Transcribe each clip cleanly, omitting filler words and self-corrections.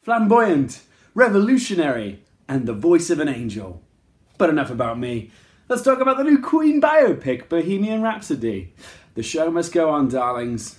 flamboyant, revolutionary, and the voice of an angel. But enough about me. Let's talk about the new Queen biopic, Bohemian Rhapsody. The show must go on, darlings.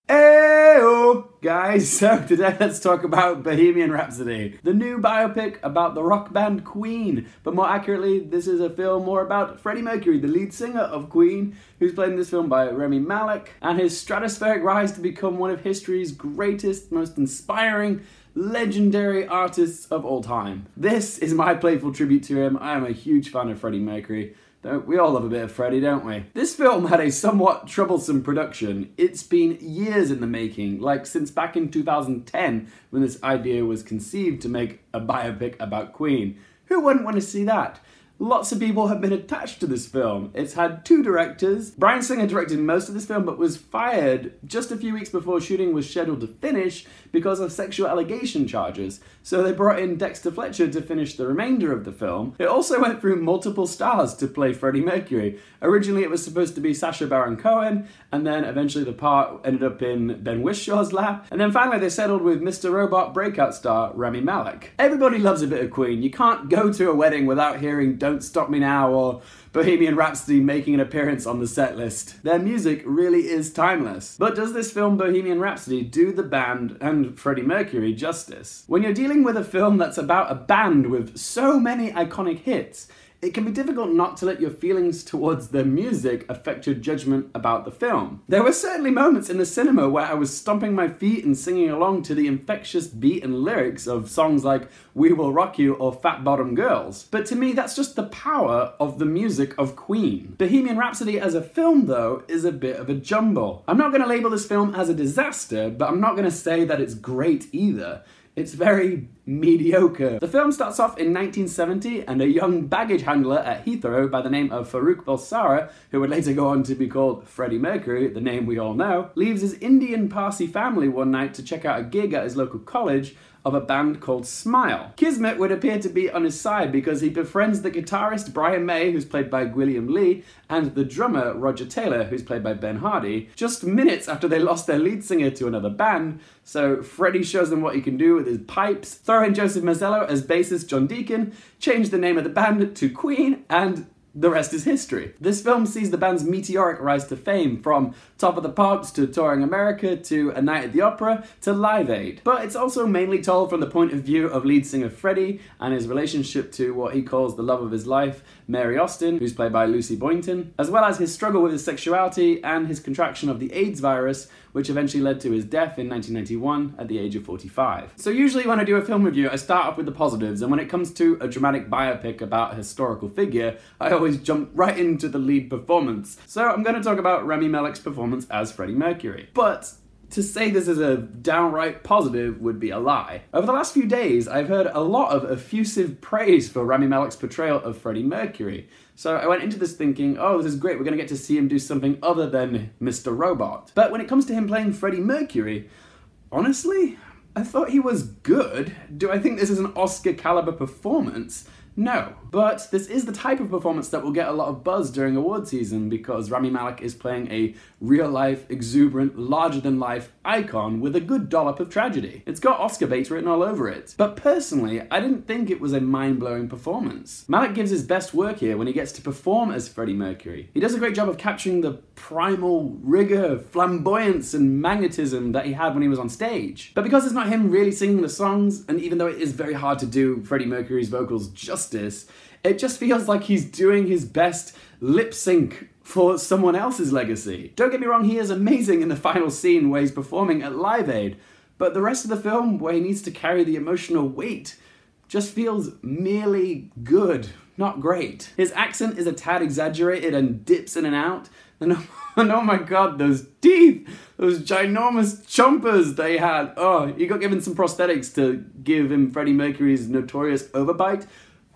Heyo, guys, so today let's talk about Bohemian Rhapsody, the new biopic about the rock band Queen. But more accurately, this is a film more about Freddie Mercury, the lead singer of Queen, who's played in this film by Rami Malek, and his stratospheric rise to become one of history's greatest, most inspiring, legendary artists of all time. This is my playful tribute to him. I am a huge fan of Freddie Mercury. We all love a bit of Freddie, don't we? This film had a somewhat troublesome production. It's been years in the making, like since back in 2010 when this idea was conceived to make a biopic about Queen. Who wouldn't want to see that? Lots of people have been attached to this film. It's had two directors. Bryan Singer directed most of this film but was fired just a few weeks before shooting was scheduled to finish because of sexual allegation charges. So they brought in Dexter Fletcher to finish the remainder of the film. It also went through multiple stars to play Freddie Mercury. Originally it was supposed to be Sacha Baron Cohen, and then eventually the part ended up in Ben Wishaw's lap, and then finally they settled with Mr. Robot breakout star Rami Malek. Everybody loves a bit of Queen. You can't go to a wedding without hearing Don't Stop Me Now or Bohemian Rhapsody making an appearance on the set list. Their music really is timeless. But does this film Bohemian Rhapsody do the band and Freddie Mercury justice? When you're dealing with a film that's about a band with so many iconic hits, it can be difficult not to let your feelings towards the music affect your judgment about the film. There were certainly moments in the cinema where I was stomping my feet and singing along to the infectious beat and lyrics of songs like We Will Rock You or Fat Bottom Girls. But to me, that's just the power of the music of Queen. Bohemian Rhapsody as a film, though, is a bit of a jumble. I'm not going to label this film as a disaster, but I'm not going to say that it's great either. It's very mediocre. The film starts off in 1970 and a young baggage handler at Heathrow by the name of Farrokh Bulsara, who would later go on to be called Freddie Mercury, the name we all know, leaves his Indian Parsi family one night to check out a gig at his local college of a band called Smile. Kismet would appear to be on his side because he befriends the guitarist Brian May, who's played by Gwilym Lee, and the drummer Roger Taylor, who's played by Ben Hardy, just minutes after they lost their lead singer to another band. So Freddie shows them what he can do with his pipes, throw in Joseph Mazzello as bassist John Deacon, change the name of the band to Queen, and the rest is history. This film sees the band's meteoric rise to fame, from Top of the Pops to touring America to A Night at the Opera to Live Aid. But it's also mainly told from the point of view of lead singer Freddie and his relationship to what he calls the love of his life, Mary Austin, who's played by Lucy Boynton, as well as his struggle with his sexuality and his contraction of the AIDS virus, which eventually led to his death in 1991 at the age of 45. So usually when I do a film review, I start off with the positives, and when it comes to a dramatic biopic about a historical figure, I always jump right into the lead performance. So I'm going to talk about Rami Malek's performance as Freddie Mercury. But to say this is a downright positive would be a lie. Over the last few days, I've heard a lot of effusive praise for Rami Malek's portrayal of Freddie Mercury. So I went into this thinking, oh, this is great, we're going to get to see him do something other than Mr. Robot. But when it comes to him playing Freddie Mercury, honestly, I thought he was good. Do I think this is an Oscar caliber performance? No. But this is the type of performance that will get a lot of buzz during award season because Rami Malek is playing a real-life, exuberant, larger-than-life icon with a good dollop of tragedy. It's got Oscar bait written all over it. But personally, I didn't think it was a mind-blowing performance. Malek gives his best work here when he gets to perform as Freddie Mercury. He does a great job of capturing the primal rigor, flamboyance, and magnetism that he had when he was on stage. But because it's not him really singing the songs, and even though it is very hard to do Freddie Mercury's vocals justice, it just feels like he's doing his best lip sync for someone else's legacy. Don't get me wrong, he is amazing in the final scene where he's performing at Live Aid, but the rest of the film where he needs to carry the emotional weight just feels merely good, not great. His accent is a tad exaggerated and dips in and out, and oh my god, those teeth! Those ginormous chompers they had! Oh, he got given some prosthetics to give him Freddie Mercury's notorious overbite,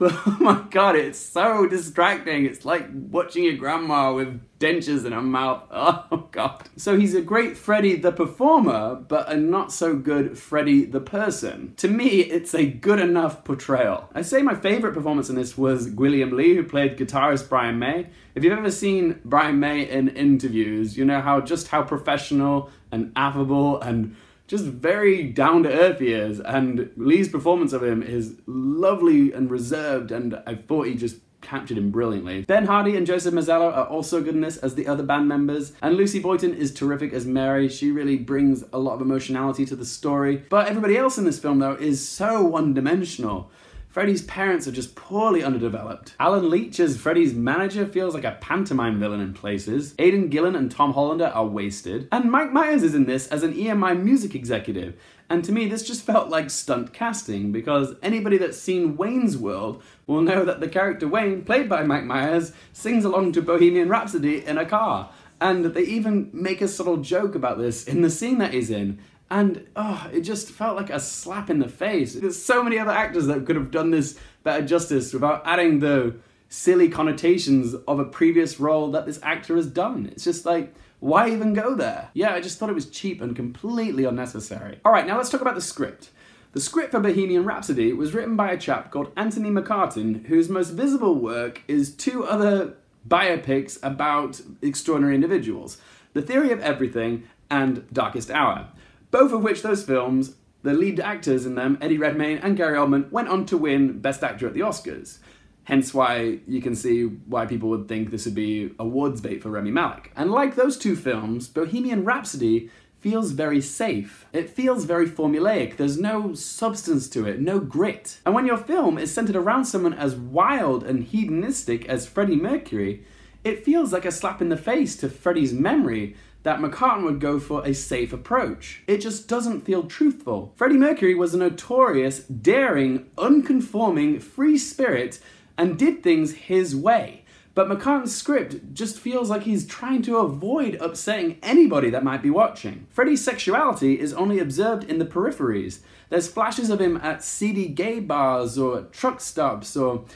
But oh my god, it's so distracting. It's like watching your grandma with dentures in her mouth. Oh god. So he's a great Freddie the performer, but a not so good Freddie the person. To me, it's a good enough portrayal. I say my favourite performance in this was Gwilym, who played guitarist Brian May. If you've ever seen Brian May in interviews, you know how professional and affable and just very down-to-earth he is, and Lee's performance of him is lovely and reserved, and I thought he just captured him brilliantly. Ben Hardy and Joseph Mazzello are also good in this as the other band members, and Lucy Boynton is terrific as Mary. She really brings a lot of emotionality to the story. But everybody else in this film, though, is so one-dimensional. Freddie's parents are just poorly underdeveloped. Alan Leach as Freddie's manager feels like a pantomime villain in places. Aiden, Gillen and Tom Hollander are wasted. And Mike Myers is in this as an EMI music executive. And to me, this just felt like stunt casting, because anybody that's seen Wayne's World will know that the character Wayne, played by Mike Myers, sings along to Bohemian Rhapsody in a car. And they even make a subtle joke about this in the scene that he's in. And, oh, it just felt like a slap in the face. There's so many other actors that could have done this better justice without adding the silly connotations of a previous role that this actor has done. It's just like, why even go there? Yeah, I just thought it was cheap and completely unnecessary. All right, now let's talk about the script. The script for Bohemian Rhapsody was written by a chap called Anthony McCarten, whose most visible work is two other biopics about extraordinary individuals, The Theory of Everything and Darkest Hour. Both of which those films, the lead actors in them, Eddie Redmayne and Gary Oldman, went on to win Best Actor at the Oscars. Hence why you can see why people would think this would be awards bait for Rami Malek. And like those two films, Bohemian Rhapsody feels very safe. It feels very formulaic. There's no substance to it, no grit. And when your film is centered around someone as wild and hedonistic as Freddie Mercury, it feels like a slap in the face to Freddie's memory that McCarten would go for a safe approach. It just doesn't feel truthful. Freddie Mercury was a notorious, daring, unconforming, free spirit and did things his way. But McCarten's script just feels like he's trying to avoid upsetting anybody that might be watching. Freddie's sexuality is only observed in the peripheries. There's flashes of him at seedy gay bars or truck stops or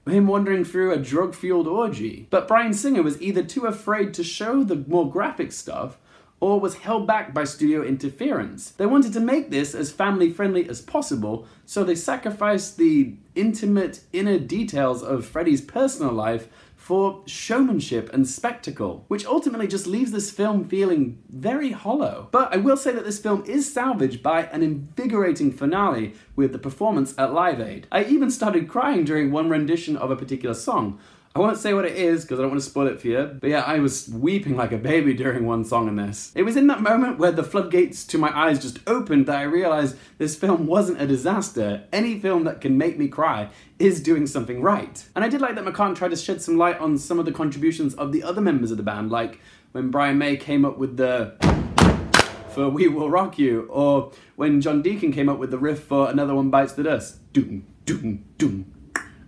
him wandering through a drug-fueled orgy. But Bryan Singer was either too afraid to show the more graphic stuff or was held back by studio interference. They wanted to make this as family-friendly as possible, so they sacrificed the intimate inner details of Freddie's personal life for showmanship and spectacle, which ultimately just leaves this film feeling very hollow. But I will say that this film is salvaged by an invigorating finale with the performance at Live Aid. I even started crying during one rendition of a particular song. I won't say what it is because I don't want to spoil it for you, but yeah, I was weeping like a baby during one song in this. It was in that moment where the floodgates to my eyes just opened that I realized this film wasn't a disaster. Any film that can make me cry is doing something right. And I did like that McCarten tried to shed some light on some of the contributions of the other members of the band, like when Brian May came up with the for We Will Rock You, or when John Deacon came up with the riff for Another One Bites the Dust. Doom, doom, doom.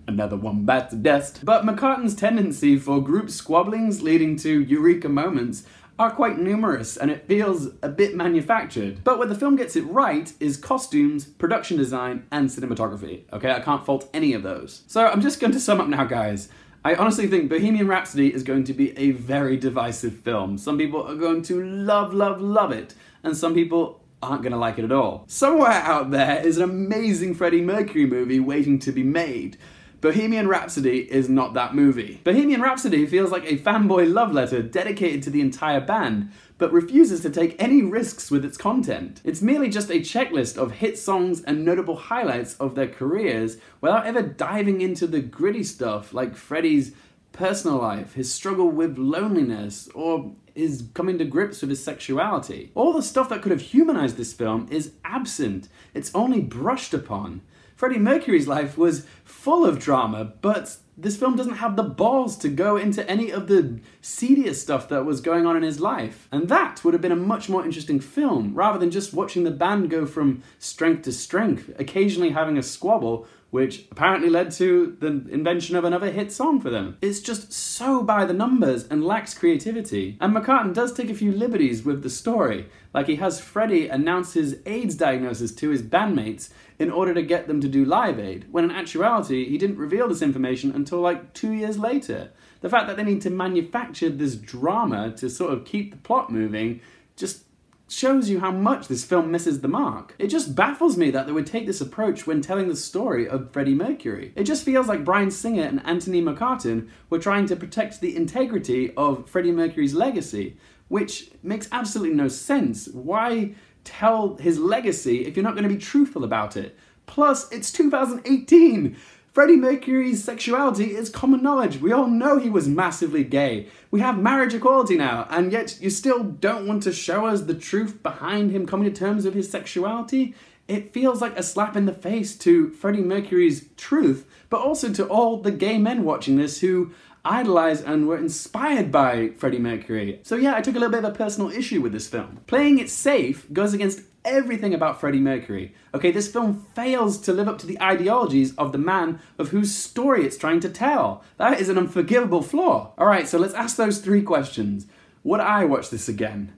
Another one bites the dust. But McCarten's tendency for group squabblings leading to eureka moments are quite numerous, and it feels a bit manufactured. But where the film gets it right is costumes, production design, and cinematography. Okay, I can't fault any of those. So I'm just going to sum up now, guys. I honestly think Bohemian Rhapsody is going to be a very divisive film. Some people are going to love, love, love it, and some people aren't gonna like it at all. Somewhere out there is an amazing Freddie Mercury movie waiting to be made. Bohemian Rhapsody is not that movie. Bohemian Rhapsody feels like a fanboy love letter dedicated to the entire band, but refuses to take any risks with its content. It's merely just a checklist of hit songs and notable highlights of their careers without ever diving into the gritty stuff like Freddie's personal life, his struggle with loneliness, or his coming to grips with his sexuality. All the stuff that could have humanized this film is absent. It's only brushed upon. Freddie Mercury's life was full of drama, but this film doesn't have the balls to go into any of the seedier stuff that was going on in his life. And that would have been a much more interesting film, rather than just watching the band go from strength to strength, occasionally having a squabble which apparently led to the invention of another hit song for them. It's just so by the numbers and lacks creativity. And McCarten does take a few liberties with the story, like he has Freddie announce his AIDS diagnosis to his bandmates in order to get them to do Live Aid, when in actuality he didn't reveal this information until like 2 years later. The fact that they need to manufacture this drama to sort of keep the plot moving just shows you how much this film misses the mark. It just baffles me that they would take this approach when telling the story of Freddie Mercury. It just feels like Bryan Singer and Anthony McCarten were trying to protect the integrity of Freddie Mercury's legacy, which makes absolutely no sense. Why tell his legacy if you're not going to be truthful about it? Plus, it's 2018! Freddie Mercury's sexuality is common knowledge. We all know he was massively gay. We have marriage equality now, and yet you still don't want to show us the truth behind him coming to terms with his sexuality? It feels like a slap in the face to Freddie Mercury's truth, but also to all the gay men watching this who idolize and were inspired by Freddie Mercury. So yeah, I took a little bit of a personal issue with this film. Playing it safe goes against everything about Freddie Mercury. Okay, this film fails to live up to the ideologies of the man of whose story it's trying to tell. That is an unforgivable flaw. Alright, so let's ask those 3 questions. Would I watch this again?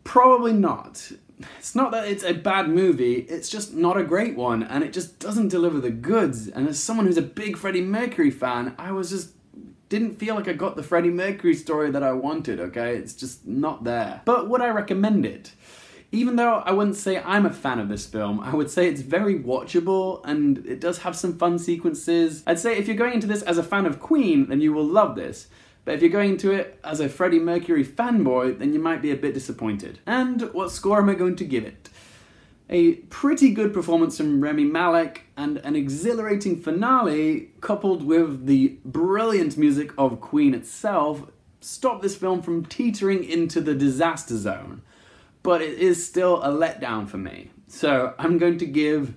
Probably not. It's not that it's a bad movie, it's just not a great one, and it just doesn't deliver the goods. And as someone who's a big Freddie Mercury fan, I didn't feel like I got the Freddie Mercury story that I wanted, okay? It's just not there. But would I recommend it? Even though I wouldn't say I'm a fan of this film, I would say it's very watchable and it does have some fun sequences. I'd say if you're going into this as a fan of Queen, then you will love this. But if you're going into it as a Freddie Mercury fanboy, then you might be a bit disappointed. And what score am I going to give it? A pretty good performance from Rami Malek and an exhilarating finale coupled with the brilliant music of Queen itself stop this film from teetering into the disaster zone. But it is still a letdown for me. So I'm going to give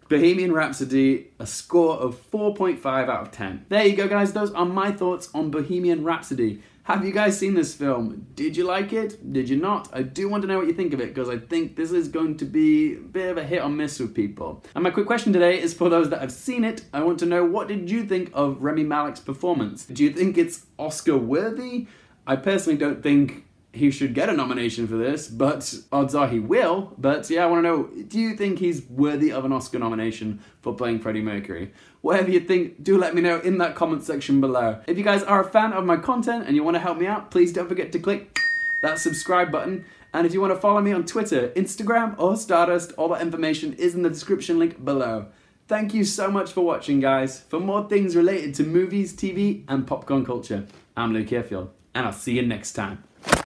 Bohemian Rhapsody a score of 4.5 out of 10. There you go, guys. Those are my thoughts on Bohemian Rhapsody. Have you guys seen this film? Did you like it? Did you not? I do want to know what you think of it, because I think this is going to be a bit of a hit or miss with people. And my quick question today is for those that have seen it. I want to know, what did you think of Rami Malek's performance? Do you think it's Oscar worthy? I personally don't think he should get a nomination for this, but odds are he will. But yeah, I want to know, do you think he's worthy of an Oscar nomination for playing Freddie Mercury? Whatever you think, do let me know in that comment section below. If you guys are a fan of my content and you want to help me out, please don't forget to click that subscribe button. And if you want to follow me on Twitter, Instagram, or Stardust, all that information is in the description link below. Thank you so much for watching, guys. For more things related to movies, TV, and popcorn culture, I'm Luke Hearfield, and I'll see you next time.